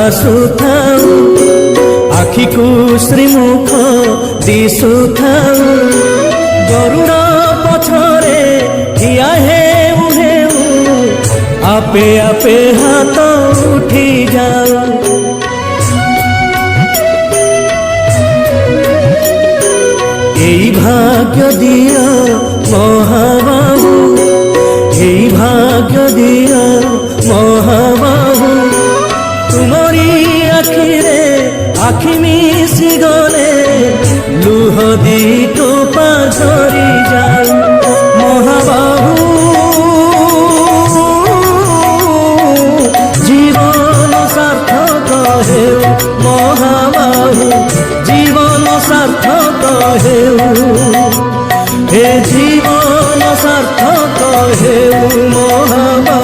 ଆସୁଥାଉ ଆଖିକୁ ଶ୍ରୀମୁଖ ଦିଶୁଥାଉ ଗରୁଡ଼ ପଛରେ ଠିଆ ହେଉ ହେଉ ଆପେ ଆପେ ହାତ ଉଠି ଯାଉ। এই ভাগ্য দিও মহাবাহু, এই ভাগ্য দিও মহাবাহু, তুমরি আখিরে আখি মিশি গলে